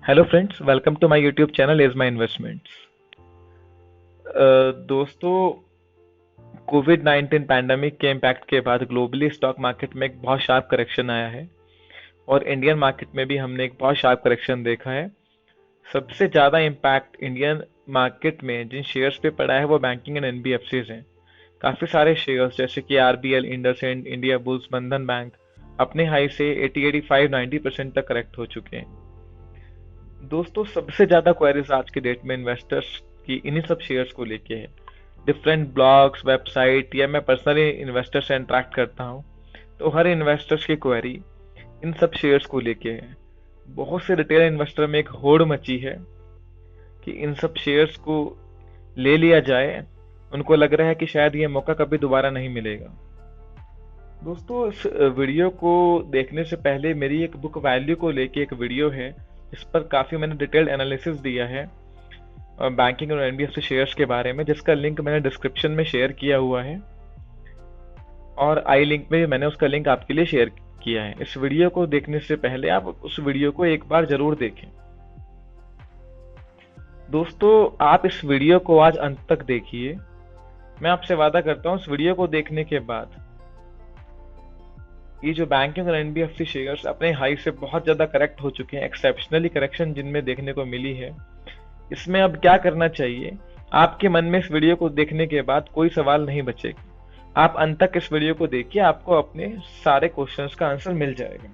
Hello friends, welcome to my YouTube channel is my investments. दोस्तों, Covid 19 pandemic के impact के बाद globally stock market में एक बहुत शार्प करेक्शन आया है और इंडियन मार्केट में भी हमने एक बहुत शार्प करेक्शन देखा है। सबसे ज़्यादा इम्पैक्ट इंडियन मार्केट में जिन शेयर्स पे पड़ा है वो बैंकिंग एंड एनबीएफसीज हैं। काफ़ी सारे शेयर्स जैसे कि आरबीएल, इंडसइंड, इंडिया बुल्स, बंधन बैंक अपने हाई से 80, 85, 90% तक करेक्ट हो चुके हैं। दोस्तों, सबसे ज्यादा क्वेरीज आज के डेट में इन्वेस्टर्स की इन्हीं सब शेयर्स को लेके है। डिफरेंट ब्लॉग्स, वेबसाइट या मैं पर्सनली इन्वेस्टर से इंटरेक्ट करता हूँ, तो हर इन्वेस्टर्स की क्वेरी इन सब शेयर्स को लेके है। बहुत से रिटेल इन्वेस्टर में एक होड़ मची है कि इन सब शेयर्स को ले लिया जाए। उनको लग रहा है कि शायद ये मौका कभी दोबारा नहीं मिलेगा। दोस्तों, इस वीडियो को देखने से पहले मेरी एक बुक वैल्यू को लेके एक वीडियो है। इस पर काफ़ी मैंने डिटेल्ड एनालिसिस दिया है बैंकिंग और एनबीएफसी शेयर्स के बारे में, जिसका लिंक मैंने डिस्क्रिप्शन में शेयर किया हुआ है और आई लिंक में भी मैंने उसका लिंक आपके लिए शेयर किया है। इस वीडियो को देखने से पहले आप उस वीडियो को एक बार जरूर देखें। दोस्तों, आप इस वीडियो को आज अंत तक देखिए। मैं आपसे वादा करता हूँ इस वीडियो को देखने के बाद ये जो बैंकिंग और एनबीएफसी शेयर्स अपने हाई से बहुत ज्यादा करेक्ट हो चुके हैं, एक्सेप्शनली करेक्शन जिनमें देखने को मिली है, इसमें अब क्या करना चाहिए। आपके मन में इस वीडियो को देखने के बाद कोई सवाल नहीं बचेगा। आप अंत तक इस वीडियो को देखिए, आपको अपने सारे क्वेश्चंस का आंसर मिल जाएगा।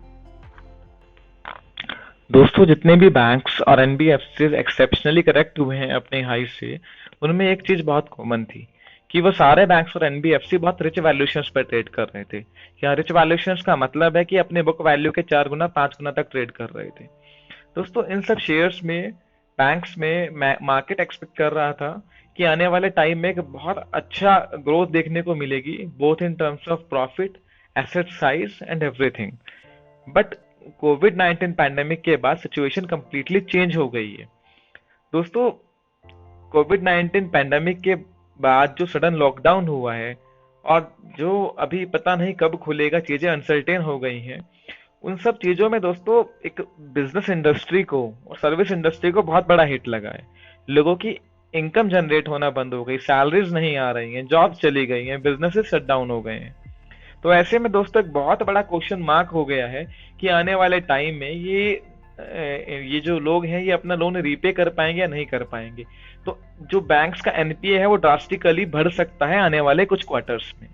दोस्तों, जितने भी बैंक्स और एनबीएफसी एक्सेप्शनली करेक्ट हुए हैं अपने हाई से, उनमें एक चीज बहुत कॉमन थी कि वो सारे बैंक्स और एनबीएफसी बहुत रिच वैल्यूएशंस पर ट्रेड कर रहे थे। यहाँ रिच वैल्यूएशंस का मतलब है कि अपने बुक वैल्यू के 4 गुना 5 गुना तक ट्रेड कर रहे थे। दोस्तों, इन सब शेयर्स में बैंक्स में मार्केट एक्सपेक्ट कर रहा था कि आने वाले टाइम में एक बहुत अच्छा ग्रोथ देखने को मिलेगी, both in terms of profit, asset size and everything. But Covid 19 pandemic के बाद सिचुएशन कंप्लीटली चेंज हो गई है। दोस्तों, कोविड 19 पैंडेमिक के बाद जो सडन लॉकडाउन हुआ है और जो अभी पता नहीं कब खुलेगा, चीजें अनसर्टेन हो गई हैं, उन सब चीजों में दोस्तों एक बिजनेस इंडस्ट्री को और सर्विस इंडस्ट्री को बहुत बड़ा हिट लगा है। लोगों की इनकम जनरेट होना बंद हो गई, सैलरीज नहीं आ रही हैं, जॉब चली गई हैं, बिजनेसेस शट डाउन हो गए हैं। तो ऐसे में दोस्तों एक बहुत बड़ा क्वेश्चन मार्क हो गया है कि आने वाले टाइम में ये जो लोग हैं ये अपना लोन रीपे कर पाएंगे या नहीं कर पाएंगे। तो जो बैंक्स का एनपीए है वो ड्रास्टिकली बढ़ सकता है आने वाले कुछ क्वार्टर्स में।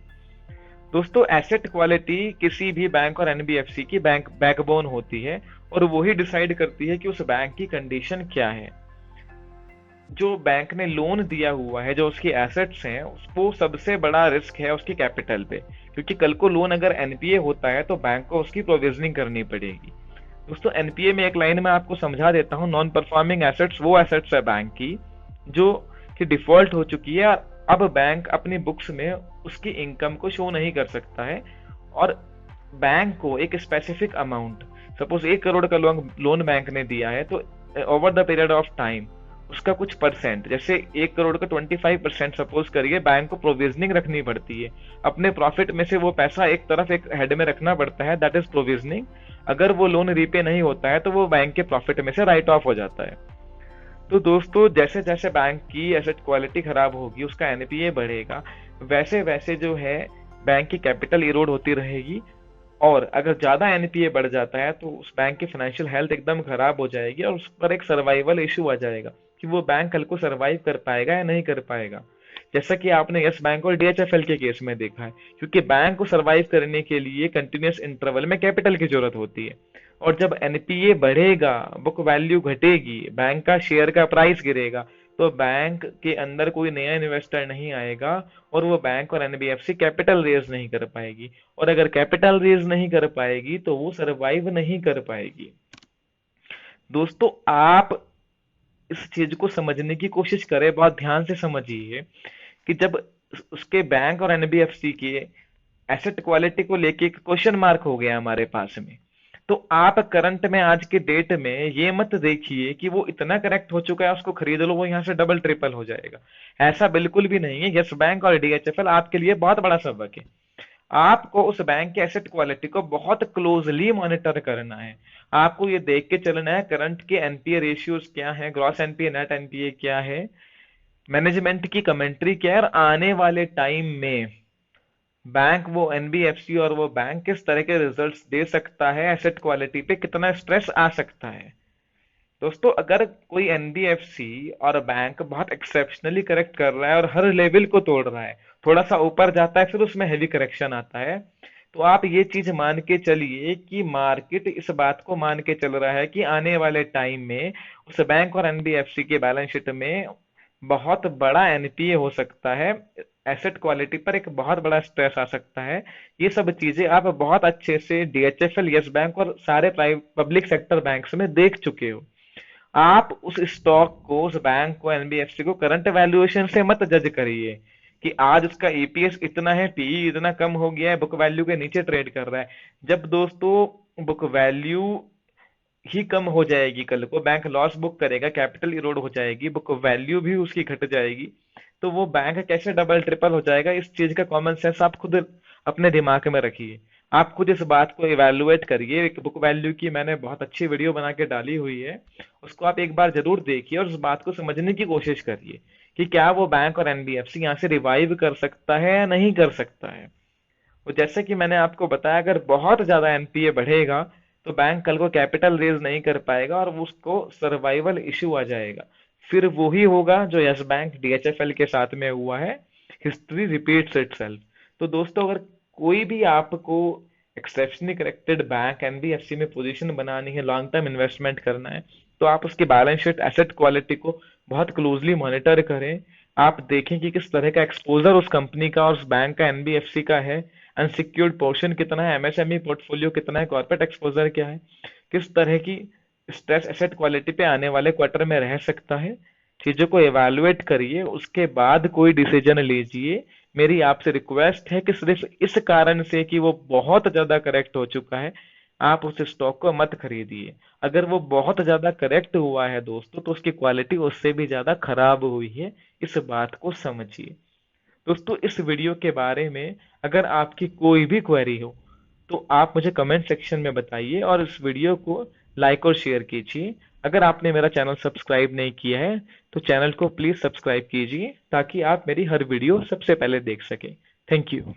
दोस्तों, एसेट क्वालिटी किसी भी बैंक और एनबीएफसी की बैंक बैकबोन होती है और वही डिसाइड करती है कि उस बैंक की कंडीशन क्या है। जो बैंक ने लोन दिया हुआ है, जो उसकी एसेट्स हैं, उसको सबसे बड़ा रिस्क है उसकी कैपिटल पे, क्योंकि कल को लोन अगर एनपीए होता है तो बैंक को उसकी प्रोविजनिंग करनी पड़ेगी। दोस्तों, एनपीए में एक लाइन में आपको समझा देता हूँ, नॉन परफॉर्मिंग एसेट्स वो एसेट्स है बैंक की जो कि डिफॉल्ट हो चुकी है। अब बैंक अपनी बुक्स में उसकी इनकम को शो नहीं कर सकता है और बैंक को एक स्पेसिफिक अमाउंट, सपोज 1 करोड़ का लोन बैंक ने दिया है, तो over the period of time उसका कुछ परसेंट, जैसे 1 करोड़ का 25% सपोज करिए, बैंक को प्रोविजनिंग रखनी पड़ती है। अपने प्रॉफिट में से वो पैसा एक तरफ एक हेड में रखना पड़ता है, दैट इज प्रोविजनिंग। अगर वो लोन रीपे नहीं होता है तो वो बैंक के प्रॉफिट में से राइट ऑफ हो जाता है। तो दोस्तों, जैसे जैसे बैंक की एसेट क्वालिटी खराब होगी, उसका एनपीए बढ़ेगा, वैसे वैसे जो है बैंक की कैपिटल इरोड होती रहेगी। और अगर ज्यादा एनपीए बढ़ जाता है तो उस बैंक की फाइनेंशियल हेल्थ एकदम खराब हो जाएगी और उस पर एक सर्वाइवल इशू आ जाएगा कि वो बैंक कल को सर्वाइव कर पाएगा या नहीं कर पाएगा। जैसा कि आपने यस बैंक और डीएचएफएल के केस में देखा है, क्योंकि बैंक को सर्वाइव करने के लिए कंटिन्यूस इंटरवल में कैपिटल की जरूरत होती है। और जब एनपीए बढ़ेगा, बुक वैल्यू घटेगी, बैंक का शेयर का प्राइस गिरेगा, तो बैंक के अंदर कोई नया इन्वेस्टर नहीं आएगा और वो बैंक और एनबीएफसी कैपिटल रेज नहीं कर पाएगी। और अगर कैपिटल रेज नहीं कर पाएगी तो वो सरवाइव नहीं कर पाएगी। दोस्तों, आप इस चीज को समझने की कोशिश करें, बहुत ध्यान से समझिए कि जब उसके बैंक और एनबीएफसी के एसेट क्वालिटी को लेके एक क्वेश्चन मार्क हो गया हमारे पास में, तो आप करंट में आज के डेट में ये मत देखिए कि वो इतना करेक्ट हो चुका है उसको खरीद लो, वो यहाँ से डबल ट्रिपल हो जाएगा। ऐसा बिल्कुल भी नहीं है। यस बैंक और डीएचएफएल आपके लिए बहुत बड़ा सबक है। आपको उस बैंक के एसेट क्वालिटी को बहुत क्लोजली मॉनिटर करना है। आपको ये देख के चलना है करंट के एनपीए रेशियोज क्या है, ग्रॉस एनपीए नेट एनपीए क्या है, मैनेजमेंट की कमेंट्री क्या है, और आने वाले टाइम में बैंक वो एनबीएफसी और वो बैंक किस तरह के रिजल्ट्स दे सकता है, एसेट क्वालिटी पे कितना स्ट्रेस आ सकता है। दोस्तों अगर कोई एनबीएफसी और बैंक बहुत एक्सेप्शनली करेक्ट कर रहा है और हर लेवल को तोड़ रहा है, थोड़ा सा ऊपर जाता है फिर उसमें हैवी करेक्शन आता है, तो आप ये चीज मान के चलिए कि मार्केट इस बात को मान के चल रहा है कि आने वाले टाइम में उस बैंक और एनबीएफसी के बैलेंस शीट में बहुत बड़ा एनपीए हो सकता है, एसेट क्वालिटी पर एक बहुत बड़ा स्ट्रेस आ सकता है। ये सब चीजें आप बहुत अच्छे से डीएचएफएल, यस बैंक और सारे प्राइवेट पब्लिक सेक्टर बैंक्स में देख चुके हो। आप उस स्टॉक को, उस बैंक को, एनबीएफसी को करंट वैल्यूएशन से मत जज करिए कि आज उसका ईपीएस इतना है, पीई इतना कम हो गया है, बुक वैल्यू के नीचे ट्रेड कर रहा है। जब दोस्तों बुक वैल्यू ही कम हो जाएगी, कल को बैंक लॉस बुक करेगा, कैपिटल इरोड हो जाएगी, बुक वैल्यू भी उसकी घट जाएगी, तो वो बैंक कैसे डबल ट्रिपल हो जाएगा, इस चीज का कॉमन सेंस आप खुद अपने दिमाग में रखिए। आप खुद इस बात को इवेलुएट करिए। एक बुक वैल्यू की मैंने बहुत अच्छी वीडियो बना के डाली हुई है, उसको आप एक बार जरूर देखिए और उस बात को समझने की कोशिश करिए कि क्या वो बैंक और एनबीएफसी यहाँ से रिवाइव कर सकता है या नहीं कर सकता है। तो जैसे कि मैंने आपको बताया, अगर बहुत ज्यादा एनपीए बढ़ेगा तो बैंक कल को कैपिटल रेज नहीं कर पाएगा और उसको सर्वाइवल इशू आ जाएगा। फिर वही होगा जो यस बैंक डीएचएफएल के साथ में हुआ है, हिस्ट्री रिपीट्स इटसेल्फ। तो दोस्तों अगर कोई भी आपको एक्सेप्शनली करेक्टेड बैंक एनबीएफसी में पोजीशन बनानी है, लॉन्ग टर्म इन्वेस्टमेंट करना है, तो आप उसकी बैलेंस शीट, एसेट क्वालिटी को बहुत क्लोजली मॉनिटर करें। आप देखें कि किस तरह का एक्सपोजर उस कंपनी का और उस बैंक का, एनबीएफसी का है, अनसिक्योर्ड पोर्शन कितना है, एमएसएमई पोर्टफोलियो कितना है, कॉर्पोरेट एक्सपोजर क्या है, किस तरह की स्ट्रेस एसेट क्वालिटी पे आने वाले क्वार्टर में रह सकता है। चीजों को एवेलुएट करिए, उसके बाद कोई डिसीजन लीजिए। मेरी आपसे रिक्वेस्ट है कि सिर्फ इस कारण से कि वो बहुत ज्यादा करेक्ट हो चुका है, आप उस स्टॉक को मत खरीदिए। अगर वो बहुत ज्यादा करेक्ट हुआ है दोस्तों, तो उसकी क्वालिटी उससे भी ज्यादा खराब हुई है, इस बात को समझिए। दोस्तों इस वीडियो के बारे में अगर आपकी कोई भी क्वेरी हो तो आप मुझे कमेंट सेक्शन में बताइए और इस वीडियो को लाइक और शेयर कीजिए। अगर आपने मेरा चैनल सब्सक्राइब नहीं किया है तो चैनल को प्लीज सब्सक्राइब कीजिए ताकि आप मेरी हर वीडियो सबसे पहले देख सकें। Thank you.